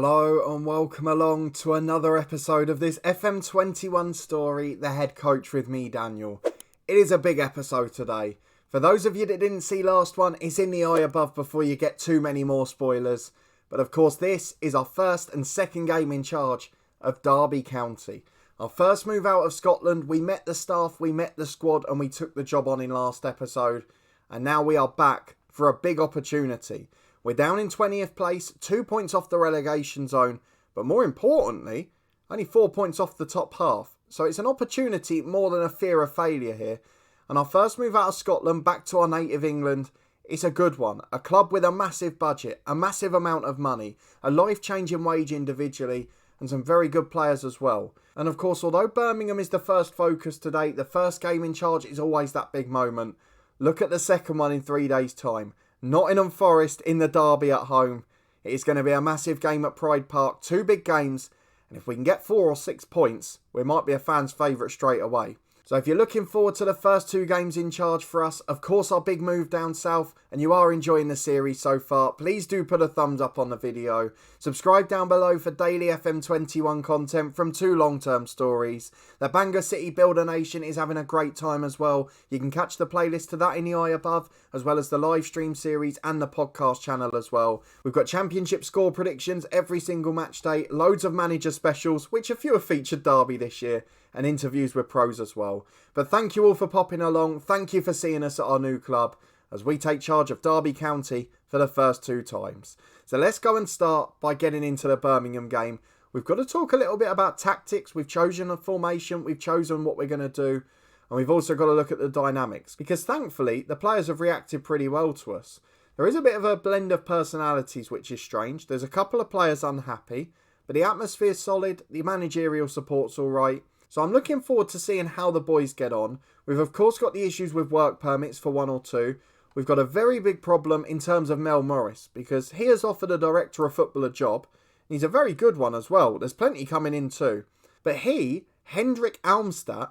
Hello and welcome along to another episode of this FM21 story, The Head Coach with me, Daniel. It is a big episode today. For those of you that didn't see last one, it's in the eye above before you get too many more spoilers. But of course this is our first and second game in charge of Derby County. Our first move out of Scotland, we met the staff, we met the squad and we took the job on in last episode. And now we are back for a big opportunity. We're down in 20th place, 2 points off the relegation zone, but more importantly, only 4 points off the top half. So it's an opportunity more than a fear of failure here. And our first move out of Scotland back to our native England, it's a good one. A club with a massive budget, a massive amount of money, a life-changing wage individually, and some very good players as well. And of course, although Birmingham is the first focus today, the first game in charge is always that big moment. Look at the second one in 3 days' time. Nottingham Forest in the derby at home. It is going to be a massive game at Pride Park. 2 big games. And if we can get 4 or 6 points, we might be a fan's favourite straight away. So if you're looking forward to the first 2 games in charge for us, of course our big move down south, and you are enjoying the series so far, please do put a thumbs up on the video. Subscribe down below for daily FM21 content from 2 long-term stories. The Bangor City Builder Nation is having a great time as well. You can catch the playlist to that in the eye above, as well as the live stream series and the podcast channel as well. We've got championship score predictions every single match day, loads of manager specials, which a few have featured Derby this year, and interviews with pros as well. But thank you all for popping along. Thank you for seeing us at our new club as we take charge of Derby County for the first 2 times. So let's go and start by getting into the Birmingham game. We've got to talk a little bit about tactics. We've chosen a formation. We've chosen what we're going to do. And we've also got to look at the dynamics. Because thankfully, the players have reacted pretty well to us. There is a bit of a blend of personalities, which is strange. There's a couple of players unhappy. But the atmosphere's solid. The managerial support's all right. So I'm looking forward to seeing how the boys get on. We've of course got the issues with work permits for 1 or 2. We've got a very big problem in terms of Mel Morris because he has offered a director of football a job. And he's a very good one as well. There's plenty coming in too. But he, Hendrik Almstadt,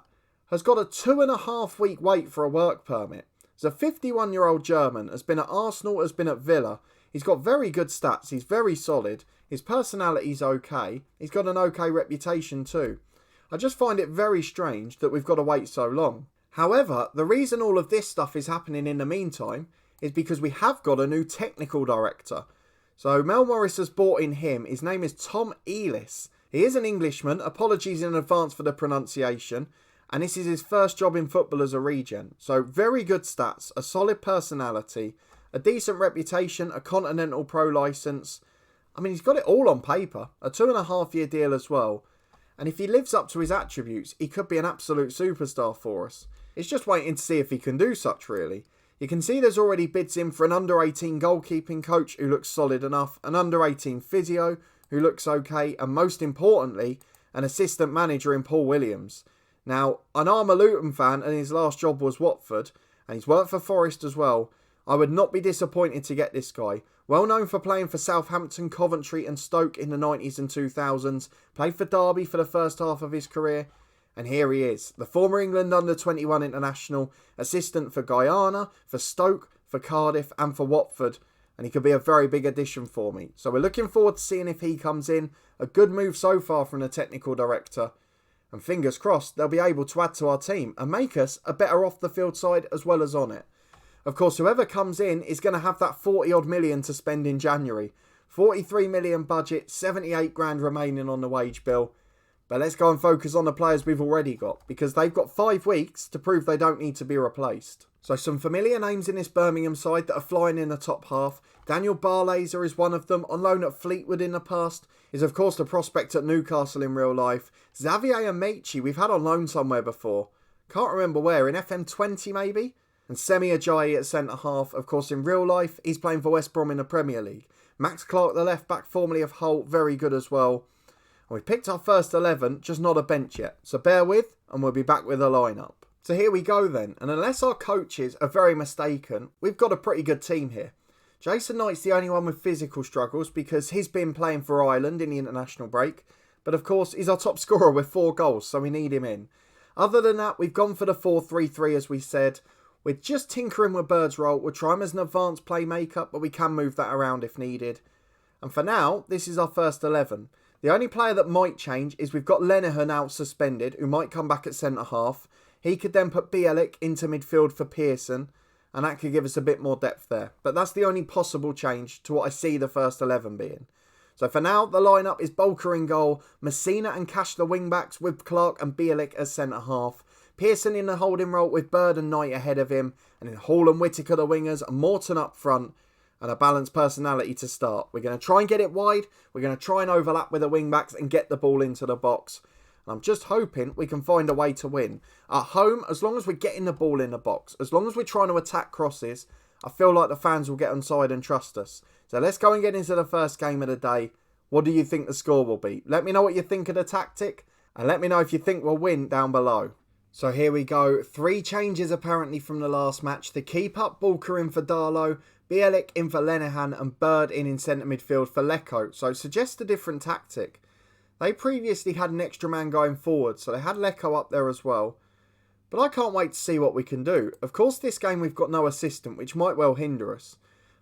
has got a 2.5 week wait for a work permit. He's a 51-year-old German, has been at Arsenal, has been at Villa. He's got very good stats. He's very solid. His personality's okay. He's got an okay reputation too. I just find it very strange that we've got to wait so long. However, the reason all of this stuff is happening in the meantime is because we have got a new technical director. So Mel Morris has brought in him. His name is Tom Ellis. He is an Englishman. Apologies in advance for the pronunciation. And this is his first job in football as a regen. So very good stats, a solid personality, a decent reputation, a Continental Pro licence. I mean, he's got it all on paper. A 2.5-year deal as well. And if he lives up to his attributes, he could be an absolute superstar for us. It's just waiting to see if he can do such, really. You can see there's already bids in for an under-18 goalkeeping coach who looks solid enough, an under-18 physio who looks okay, and most importantly, an assistant manager in Paul Williams. Now, an Armour Luton fan and his last job was Watford, and he's worked for Forest as well. I would not be disappointed to get this guy. Well known for playing for Southampton, Coventry and Stoke in the 90s and 2000s. Played for Derby for the first half of his career. And here he is, the former England under-21 international, assistant for Guyana, for Stoke, for Cardiff and for Watford. And he could be a very big addition for me. So we're looking forward to seeing if he comes in. A good move so far from the technical director. And fingers crossed they'll be able to add to our team and make us a better off-the-field side as well as on it. Of course, whoever comes in is going to have that 40-odd million to spend in January. 43 million budget, 78 grand remaining on the wage bill. But let's go and focus on the players we've already got, because they've got 5 weeks to prove they don't need to be replaced. So some familiar names in this Birmingham side that are flying in the top half. Daniel Barlaser is one of them, on loan at Fleetwood in the past. Is of course the prospect at Newcastle in real life. Xavier Amechi we've had on loan somewhere before. Can't remember where, in FM20 maybe? And Semi Ajayi at centre-half, of course, in real life, he's playing for West Brom in the Premier League. Max Clark, the left-back, formerly of Hull, very good as well. And we've picked our first 11, just not a bench yet. So bear with, and we'll be back with a lineup. So here we go then. And unless our coaches are very mistaken, we've got a pretty good team here. Jason Knight's the only one with physical struggles because he's been playing for Ireland in the international break. But of course, he's our top scorer with 4 goals, so we need him in. Other than that, we've gone for the 4-3-3 as we said. We're just tinkering with Bird's role. We'll try him as an advanced playmaker, but we can move that around if needed. And for now, this is our first 11. The only player that might change is we've got Lenihan out suspended, who might come back at centre-half. He could then put Bielik into midfield for Pearson, and that could give us a bit more depth there. But that's the only possible change to what I see the first 11 being. So for now, the lineup is Bolker in goal, Messina and Cash the wing-backs with Clark and Bielik as centre-half, Pearson in the holding role with Bird and Knight ahead of him, and then Hall and Whittaker the wingers, and Morton up front, and a balanced personality to start. We're going to try and get it wide, we're going to try and overlap with the wing-backs and get the ball into the box. And I'm just hoping we can find a way to win. At home, as long as we're getting the ball in the box, as long as we're trying to attack crosses, I feel like the fans will get on side and trust us. So let's go and get into the first game of the day. What do you think the score will be? Let me know what you think of the tactic, and let me know if you think we'll win down below. So here we go. 3 changes apparently from the last match. The keep up, Bulker in for Darlow, Bielik in for Lenihan, and Bird in centre midfield for Lecco. So suggest a different tactic. They previously had an extra man going forward, so they had Lecco up there as well. But I can't wait to see what we can do. Of course, this game we've got no assistant, which might well hinder us.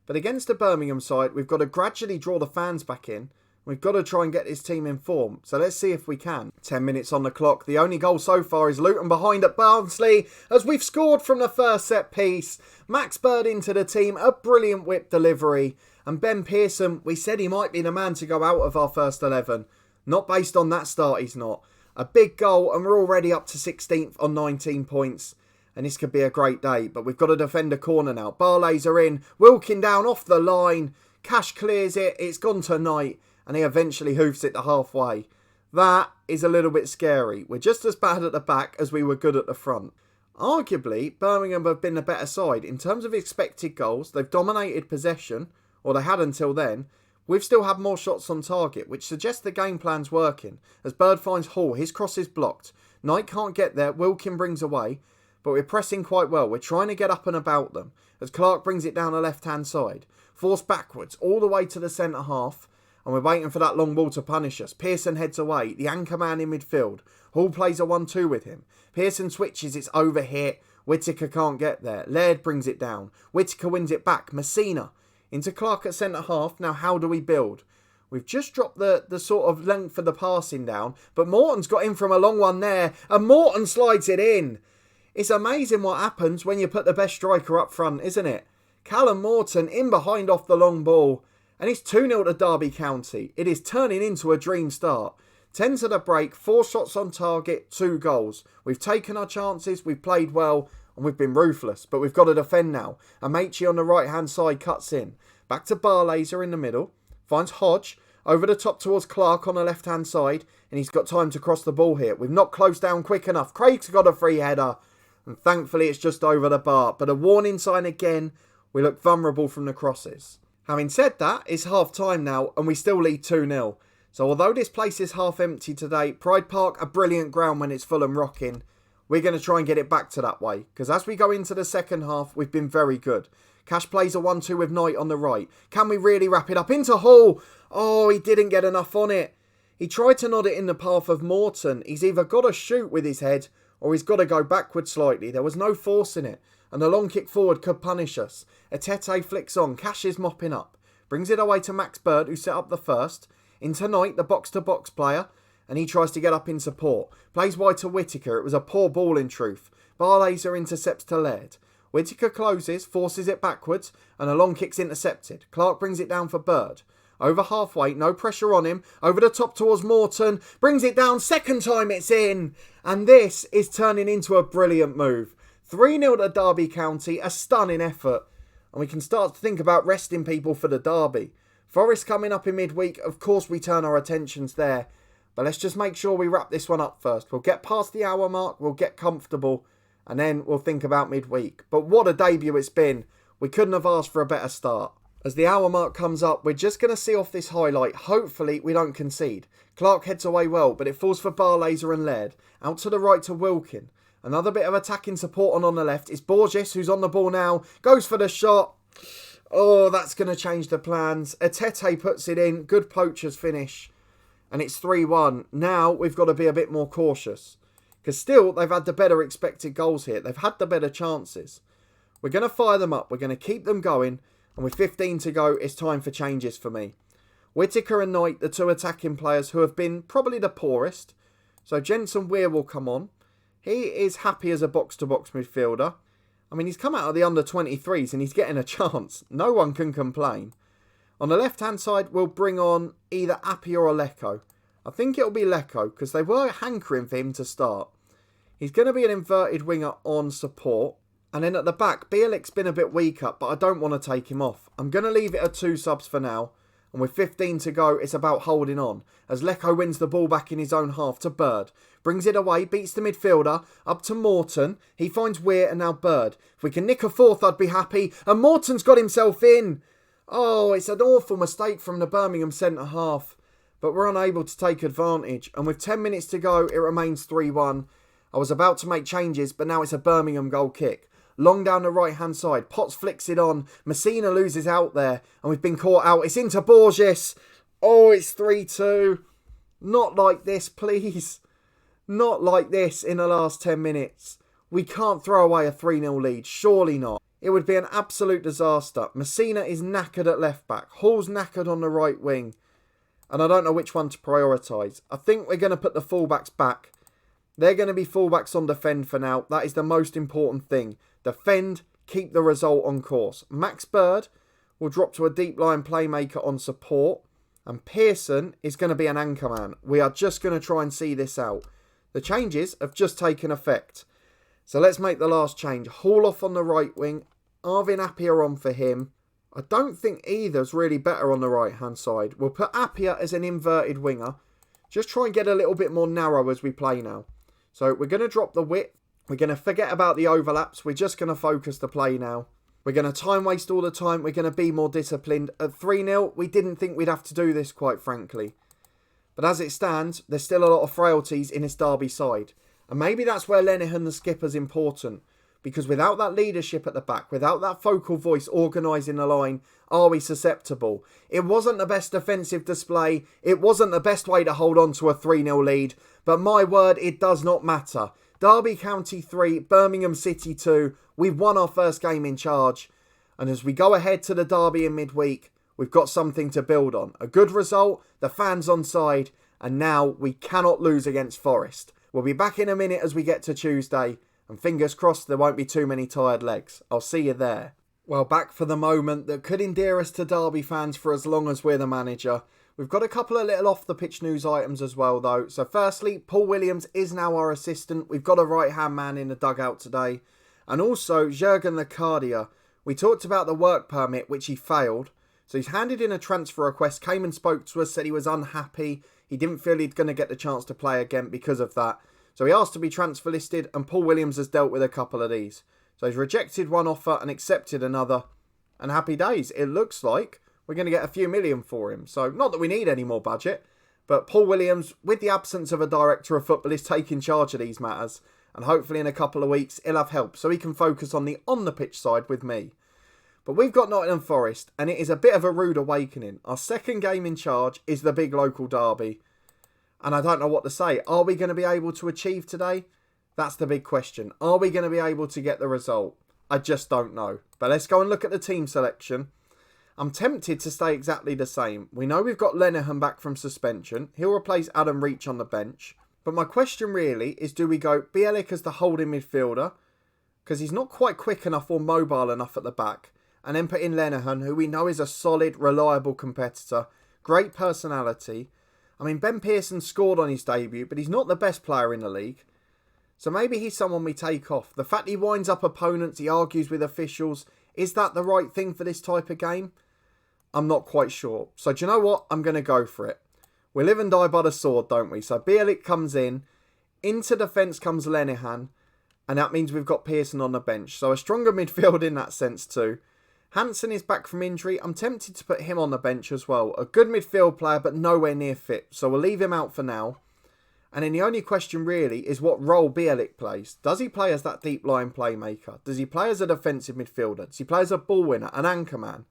But against the Birmingham side, we've got to gradually draw the fans back in. We've got to try and get this team in form. So let's see if we can. 10 minutes on the clock. The only goal so far is Luton behind at Barnsley, as we've scored from the first set piece. Max Bird into the team. A brilliant whip delivery. And Ben Pearson, we said he might be the man to go out of our first 11. Not based on that start, he's not. A big goal, and we're already up to 16th on 19 points. And this could be a great day, but we've got to defend a corner now. Barlays are in. Wilkin down off the line. Cash clears it. It's gone to Knight. And he eventually hoofs it to halfway. That is a little bit scary. We're just as bad at the back as we were good at the front. Arguably, Birmingham have been the better side. In terms of expected goals, they've dominated possession, or they had until then. We've still had more shots on target, which suggests the game plan's working. As Bird finds Hall, his cross is blocked. Knight can't get there, Wilkin brings away, but we're pressing quite well. We're trying to get up and about them. As Clark brings it down the left-hand side. Forced backwards, all the way to the centre-half. And we're waiting for that long ball to punish us. Pearson heads away. The anchor man in midfield. Hall plays a 1-2 with him. Pearson switches. It's overhit. Whittaker can't get there. Laird brings it down. Whittaker wins it back. Messina into Clark at centre-half. Now how do we build? We've just dropped the sort of length of the passing down. But Morton's got in from a long one there. And Morton slides it in. It's amazing what happens when you put the best striker up front, isn't it? Callum Morton in behind off the long ball. And it's 2-0 to Derby County. It is turning into a dream start. 10 to the break, 4 shots on target, 2 goals. We've taken our chances, we've played well, and we've been ruthless. But we've got to defend now. Amaechi on the right-hand side cuts in. Back to Barlaser in the middle. Finds Hodge. Over the top towards Clark on the left-hand side. And he's got time to cross the ball here. We've not closed down quick enough. Craig's got a free header. And thankfully it's just over the bar. But a warning sign again. We look vulnerable from the crosses. Having said that, it's half time now and we still lead 2-0. So although this place is half empty today, Pride Park, a brilliant ground when it's full and rocking, we're going to try and get it back to that way. Because as we go into the second half, we've been very good. Cash plays a 1-2 with Knight on the right. Can we really wrap it up into Hall? Oh, he didn't get enough on it. He tried to nod it in the path of Morton. He's either got to shoot with his head or he's got to go backward slightly. There was no force in it. And the long kick forward could punish us. Etete flicks on. Cash is mopping up. Brings it away to Max Bird, who set up the first. Into Knight, the box-to-box player. And he tries to get up in support. Plays wide to Whittaker. It was a poor ball in truth. Barlaser intercepts to Laird. Whittaker closes, forces it backwards. And a long kick's intercepted. Clark brings it down for Bird. Over halfway, no pressure on him. Over the top towards Morton. Brings it down. Second time it's in. And this is turning into a brilliant move. 3-0 to Derby County, a stunning effort. And we can start to think about resting people for the derby. Forest coming up in midweek, of course we turn our attentions there. But let's just make sure we wrap this one up first. We'll get past the hour mark, we'll get comfortable, and then we'll think about midweek. But what a debut it's been. We couldn't have asked for a better start. As the hour mark comes up, we're just going to see off this highlight. Hopefully we don't concede. Clark heads away well, but it falls for Barlaser and Laird. Out to the right to Wilkin. Another bit of attacking support on the left. It's Borges who's on the ball now. Goes for the shot. Oh, that's going to change the plans. Etete puts it in. Good poacher's finish. And it's 3-1. Now we've got to be a bit more cautious. Because still, they've had the better expected goals here. They've had the better chances. We're going to fire them up. We're going to keep them going. And with 15 to go, it's time for changes for me. Whittaker and Knight, the two attacking players who have been probably the poorest. So Jensen Weir will come on. He is happy as a box-to-box midfielder. I mean, he's come out of the under-23s and he's getting a chance. No one can complain. On the left-hand side, we'll bring on either Appy or Aleko. I think it'll be Leko because they were hankering for him to start. He's going to be an inverted winger on support. And then at the back, Bielik's been a bit weaker, but I don't want to take him off. I'm going to leave it at 2 subs for now. And with 15 to go, it's about holding on. As Leko wins the ball back in his own half to Bird. Brings it away, beats the midfielder, up to Morton. He finds Weir and now Bird. If we can nick a fourth, I'd be happy. And Morton's got himself in. Oh, it's an awful mistake from the Birmingham centre half. But we're unable to take advantage. And with 10 minutes to go, it remains 3-1. I was about to make changes, but now it's a Birmingham goal kick. Long down the right-hand side. Potts flicks it on. Messina loses out there. And we've been caught out. It's into Borges. Oh, it's 3-2. Not like this, please. Not like this in the last 10 minutes. We can't throw away a 3-0 lead. Surely not. It would be an absolute disaster. Messina is knackered at left-back. Hall's knackered on the right wing. And I don't know which one to prioritise. I think we're going to put the fullbacks back. They're going to be fullbacks on defend for now. That is the most important thing. Defend, keep the result on course. Max Bird will drop to a deep line playmaker on support. And Pearson is going to be an anchor man. We are just going to try and see this out. The changes have just taken effect. So let's make the last change. Hall off on the right wing. Arvin Appia on for him. I don't think either's really better on the right hand side. We'll put Appia as an inverted winger. Just try and get a little bit more narrow as we play now. So we're going to drop the width. We're going to forget about the overlaps. We're just going to focus the play now. We're going to time waste all the time. We're going to be more disciplined. At 3-0, we didn't think we'd have to do this, quite frankly. But as it stands, there's still a lot of frailties in this Derby side. And maybe that's where Lenihan, the skipper's important. Because without that leadership at the back, without that focal voice organising the line, are we susceptible? It wasn't the best defensive display. It wasn't the best way to hold on to a 3-0 lead. But my word, it does not matter. Derby County 3, Birmingham City 2. We've won our first game in charge. And as we go ahead to the Derby in midweek, we've got something to build on. A good result, the fans on side, and now we cannot lose against Forest. We'll be back in a minute as we get to Tuesday, and fingers crossed there won't be too many tired legs. I'll see you there. Well, back for the moment that could endear us to Derby fans for as long as we're the manager. We've got a couple of little off-the-pitch news items as well, though. So firstly, Paul Williams is now our assistant. We've got a right-hand man in the dugout today. And also, Jurgen Lecardia. We talked about the work permit, which he failed. So he's handed in a transfer request, came and spoke to us, said he was unhappy. He didn't feel he'd going to get the chance to play again because of that. So he asked to be transfer listed, and Paul Williams has dealt with a couple of these. So he's rejected one offer and accepted another. And happy days. It looks like we're going to get a few million for him. So not that we need any more budget, but Paul Williams, with the absence of a director of football, is taking charge of these matters. And hopefully in a couple of weeks, he'll have help so he can focus on the on-the-pitch side with me. But we've got Nottingham Forest, and it is a bit of a rude awakening. Our second game in charge is the big local derby. And I don't know what to say. Are we going to be able to achieve today? That's the big question. Are we going to be able to get the result? I just don't know. But let's go and look at the team selection. I'm tempted to stay exactly the same. We know we've got Lenihan back from suspension. He'll replace Adam Reach on the bench. But my question really is, do we go Bielik as the holding midfielder? Because he's not quite quick enough or mobile enough at the back. And then put in Lenihan, who we know is a solid, reliable competitor. Great personality. I mean, Ben Pearson scored on his debut, but he's not the best player in the league. So maybe he's someone we take off. The fact he winds up opponents, he argues with officials. Is that the right thing for this type of game? I'm not quite sure. So do you know what? I'm going to go for it. We live and die by the sword, don't we? So Bielik comes in. Into defence comes Lenihan. And that means we've got Pearson on the bench. So a stronger midfield in that sense too. Hansen is back from injury. I'm tempted to put him on the bench as well. A good midfield player, but nowhere near fit. So we'll leave him out for now. And then the only question really is what role Bielik plays. Does he play as that deep line playmaker? Does he play as a defensive midfielder? Does he play as a ball winner, an anchor man?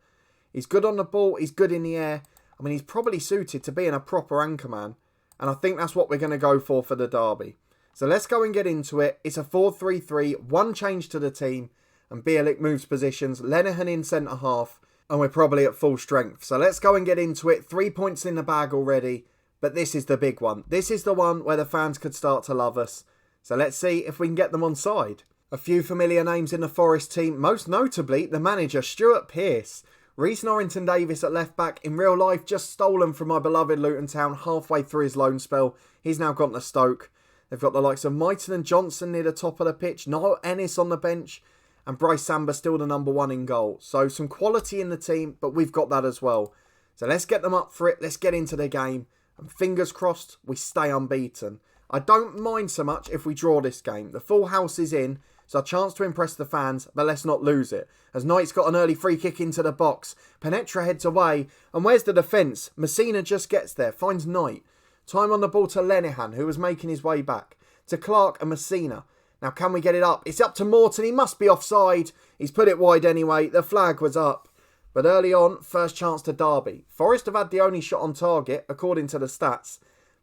He's good on the ball. He's good in the air. I mean, he's probably suited to being a proper anchor man. And I think that's what we're going to go for the derby. So let's go and get into it. It's a 4-3-3. One change to the team. And Bielik moves positions. Lenihan in centre half. And we're probably at full strength. So let's go and get into it. 3 points in the bag already. But this is the big one. This is the one where the fans could start to love us. So let's see if we can get them on side. A few familiar names in the Forest team, most notably the manager Stuart Pearce. Reece Norrington-Davies at left back, in real life just stolen from my beloved Luton Town halfway through his loan spell. He's now gone to Stoke. They've got the likes of Myton and Johnson near the top of the pitch, Niall Ennis on the bench, and Bryce Samba still the number one in goal. So some quality in the team, but we've got that as well. So let's get them up for it, let's get into the game, and fingers crossed we stay unbeaten. I don't mind so much if we draw this game. The full house is in, so a chance to impress the fans, but let's not lose it. As Knight's got an early free kick into the box, Penetra heads away, and where's the defence? Messina just gets there, finds Knight. Time on the ball to Lenihan, who was making his way back. To Clark and Messina. Now can we get it up? It's up to Morton, he must be offside. He's put it wide anyway, the flag was up. But early on, first chance to Derby. Forest have had the only shot on target, according to the stats.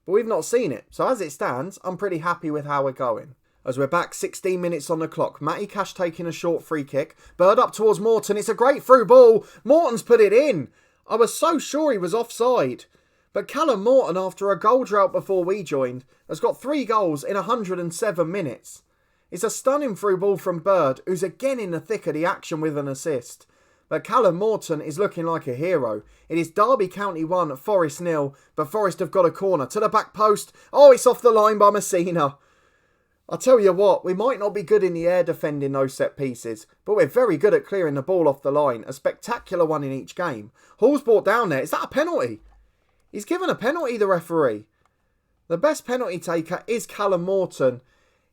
But we've not seen it, so as it stands, I'm pretty happy with how we're going. As we're back 16 minutes on the clock, Matty Cash taking a short free kick. Bird up towards Morton, it's a great through ball. Morton's put it in. I was so sure he was offside. But Callum Morton, after a goal drought before we joined, has got 3 goals in 107 minutes. It's a stunning through ball from Bird, who's again in the thick of the action with an assist. But Callum Morton is looking like a hero. It is Derby County 1, Forest 0, but Forest have got a corner to the back post. Oh, it's off the line by Messina. I'll tell you what, we might not be good in the air defending those set pieces, but we're very good at clearing the ball off the line. A spectacular one in each game. Hall's brought down there. Is that a penalty? He's given a penalty, the referee. The best penalty taker is Callum Morton.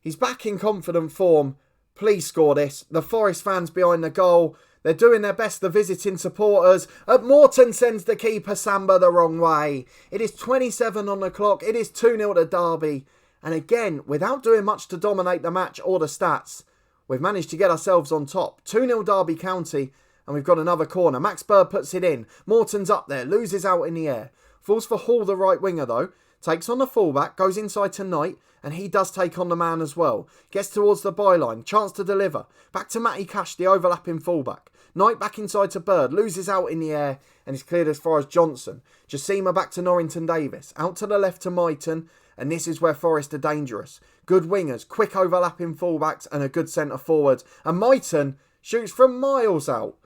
He's back in confident form. Please score this. The Forest fans behind the goal. They're doing their best, the visiting supporters. Morton sends the keeper Samba the wrong way. It is 27 on the clock. It is 2-0 to Derby. And again, without doing much to dominate the match or the stats, we've managed to get ourselves on top. 2-0 Derby County, and we've got another corner. Max Bird puts it in. Morton's up there, loses out in the air. Falls for Hall, the right winger though. Takes on the fullback, goes inside to Knight, and he does take on the man as well. Gets towards the byline, chance to deliver. Back to Matty Cash, the overlapping fullback. Knight back inside to Bird, loses out in the air, and is cleared as far as Johnson. Jasima back to Norrington-Davies. Out to the left to Myton. And this is where Forest are dangerous. Good wingers, quick overlapping fullbacks and a good centre forward. And Myton shoots from miles out.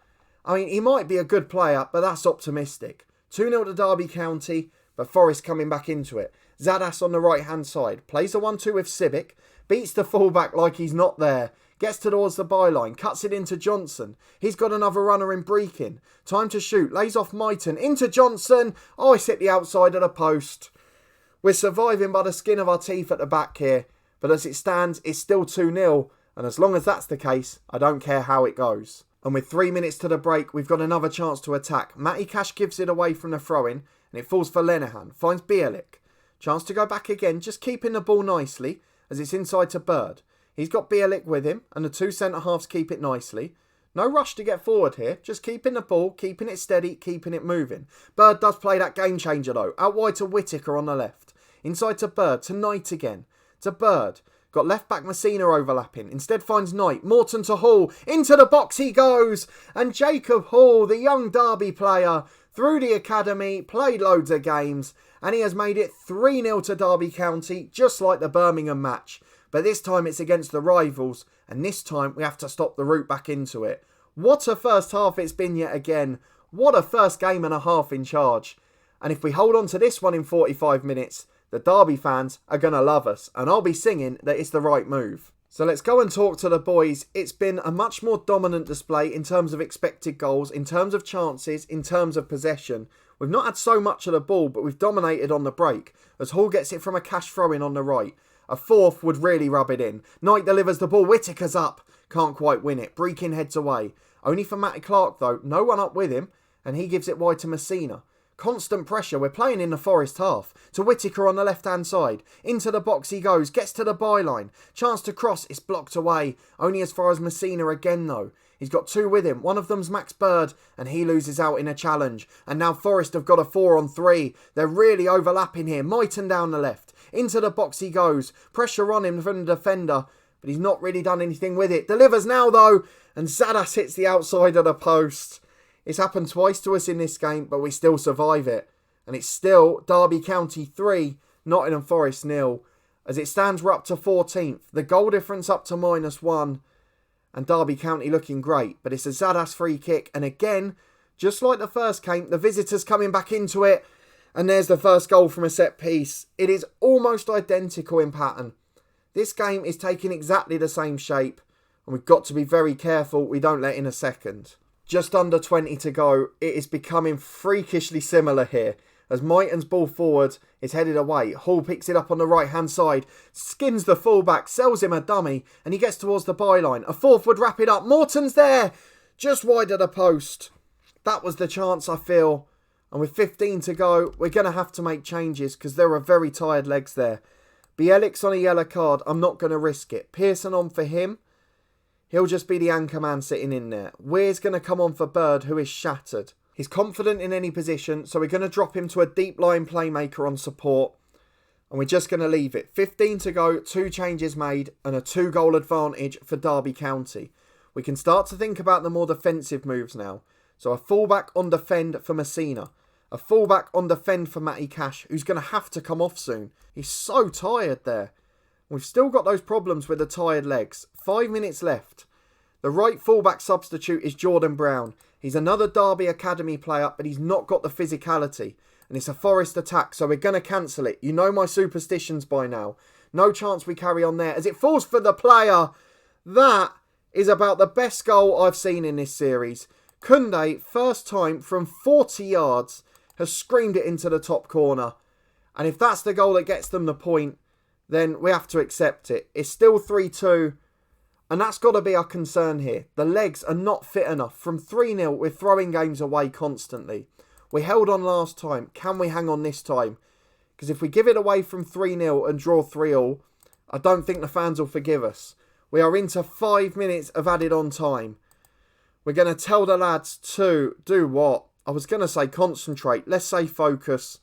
I mean, he might be a good player, but that's optimistic. 2-0 to Derby County, but Forest coming back into it. Zadas on the right-hand side. Plays a 1-2 with Civic. Beats the fullback like he's not there. Gets towards the byline. Cuts it into Johnson. He's got another runner in Breakin. Time to shoot. Lays off Myton. Into Johnson. Oh, it's hit the outside of the post. We're surviving by the skin of our teeth at the back here, but as it stands, it's still 2-0, and as long as that's the case, I don't care how it goes. And with 3 minutes to the break, we've got another chance to attack. Matty Cash gives it away from the throw-in, and it falls for Lenihan, finds Bielik. Chance to go back again, just keeping the ball nicely, as it's inside to Bird. He's got Bielik with him, and the 2 centre-halves keep it nicely. No rush to get forward here, just keeping the ball, keeping it steady, keeping it moving. Bird does play that game changer though, out wide to Whittaker on the left. Inside to Bird, to Knight again. To Bird, got left back Messina overlapping, instead finds Knight. Morton to Hall, into the box he goes! And Jacob Hall, the young Derby player, through the academy, played loads of games, and he has made it 3-0 to Derby County, just like the Birmingham match. But this time it's against the rivals, and this time we have to stop the route back into it. What a first half it's been yet again. What a first game and a half in charge. And if we hold on to this one in 45 minutes, the Derby fans are going to love us, and I'll be singing that it's the right move. So let's go and talk to the boys. It's been a much more dominant display in terms of expected goals, in terms of chances, in terms of possession. We've not had so much of the ball, but we've dominated on the break, as Hall gets it from a Cash throw-in on the right. A fourth would really rub it in. Knight delivers the ball. Whittaker's up. Can't quite win it. Breakin heads away. Only for Matty Clark though. No one up with him. And he gives it wide to Messina. Constant pressure. We're playing in the Forest half. To Whittaker on the left-hand side. Into the box he goes. Gets to the byline. Chance to cross. It's blocked away. Only as far as Messina again though. He's got 2 with him. One of them's Max Bird, and he loses out in a challenge. And now Forest have got a 4-on-3. They're really overlapping here. Myton down the left. Into the box he goes. Pressure on him from the defender, but he's not really done anything with it. Delivers now though, and Zadas hits the outside of the post. It's happened twice to us in this game, but we still survive it. And it's still Derby County 3, Nottingham Forest 0. As it stands, we're up to 14th. The goal difference up to -1. And Derby County looking great. But it's a Zadas free kick. And again, just like the first game, the visitors coming back into it. And there's the first goal from a set piece. It is almost identical in pattern. This game is taking exactly the same shape. And we've got to be very careful we don't let in a second. Just under 20 to go. It is becoming freakishly similar here. As Mighton's ball forward is headed away. Hall picks it up on the right hand side. Skins the fullback. Sells him a dummy. And he gets towards the byline. A fourth would wrap it up. Morton's there. Just wide of the post. That was the chance, I feel. And with 15 to go, we're going to have to make changes. Because there are very tired legs there. Bielik's on a yellow card. I'm not going to risk it. Pearson on for him. He'll just be the anchor man sitting in there. Weir's going to come on for Bird, who is shattered. He's confident in any position, so we're going to drop him to a deep line playmaker on support. And we're just going to leave it. 15 to go, 2 changes made, and a 2-goal advantage for Derby County. We can start to think about the more defensive moves now. So a fullback on defend for Messina. A fullback on defend for Matty Cash, who's going to have to come off soon. He's so tired there. We've still got those problems with the tired legs. 5 minutes left. The right fullback substitute is Jordan Brown. He's another Derby Academy player, but he's not got the physicality. And it's a Forest attack, so we're going to cancel it. You know my superstitions by now. No chance we carry on there as it falls for the player. That is about the best goal I've seen in this series. Kunde, first time from 40 yards, has screamed it into the top corner. And if that's the goal that gets them the point, then we have to accept it. It's still 3-2. And that's got to be our concern here. The legs are not fit enough. From 3-0, we're throwing games away constantly. We held on last time. Can we hang on this time? Because if we give it away from 3-0 and draw 3-3, I don't think the fans will forgive us. We are into 5 minutes of added on time. We're going to tell the lads to do what? I was going to say concentrate. Let's say focus.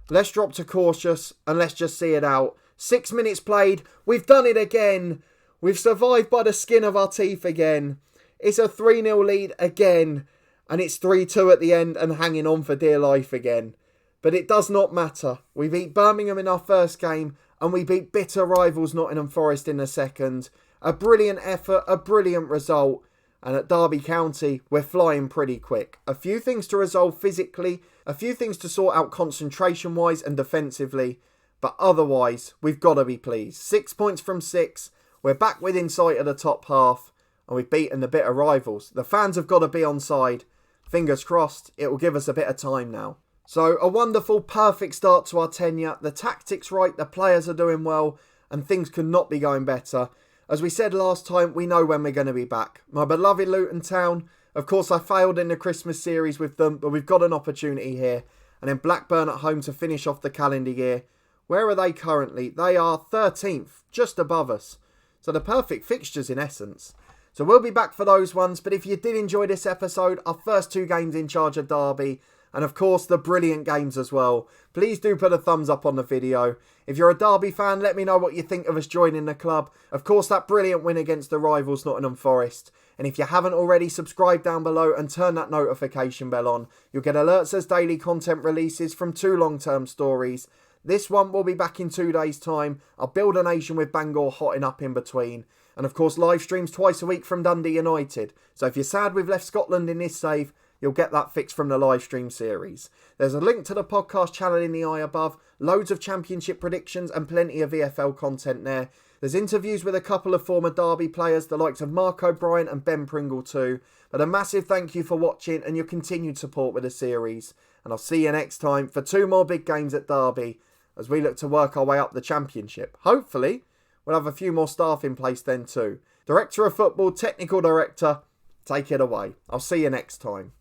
Let's drop to cautious and let's just see it out. 6 minutes played. We've done it again. We've survived by the skin of our teeth again. It's a 3-0 lead again. And it's 3-2 at the end and hanging on for dear life again. But it does not matter. We beat Birmingham in our first game. And we beat bitter rivals Nottingham Forest in the second. A brilliant effort. A brilliant result. And at Derby County, we're flying pretty quick. A few things to resolve physically. A few things to sort out concentration-wise and defensively. But otherwise, we've got to be pleased. 6 points from 6. We're back within sight of the top half. And we've beaten the bitter rivals. The fans have got to be on side. Fingers crossed, it will give us a bit of time now. So, a wonderful, perfect start to our tenure. The tactics right, the players are doing well. And things could not be going better. As we said last time, we know when we're going to be back. My beloved Luton Town. Of course, I failed in the Christmas series with them. But we've got an opportunity here. And then Blackburn at home to finish off the calendar year. Where are they currently? They are 13th, just above us. So the perfect fixtures in essence. So we'll be back for those ones. But if you did enjoy this episode, our first 2 games in charge of Derby, and of course the brilliant games as well, please do put a thumbs up on the video. If you're a Derby fan, let me know what you think of us joining the club. Of course, that brilliant win against the rivals Nottingham Forest. And if you haven't already, subscribe down below and turn that notification bell on. You'll get alerts as daily content releases from 2 long-term stories. This one will be back in 2 days' time. I'll build a nation with Bangor hotting up in between. And of course, live streams twice a week from Dundee United. So if you're sad we've left Scotland in this save, you'll get that fixed from the live stream series. There's a link to the podcast channel in the eye above. Loads of championship predictions and plenty of VFL content there. There's interviews with a couple of former Derby players, the likes of Mark O'Brien and Ben Pringle too. But a massive thank you for watching and your continued support with the series. And I'll see you next time for 2 more big games at Derby as we look to work our way up the championship. Hopefully, we'll have a few more staff in place then too. Director of Football, Technical Director, take it away. I'll see you next time.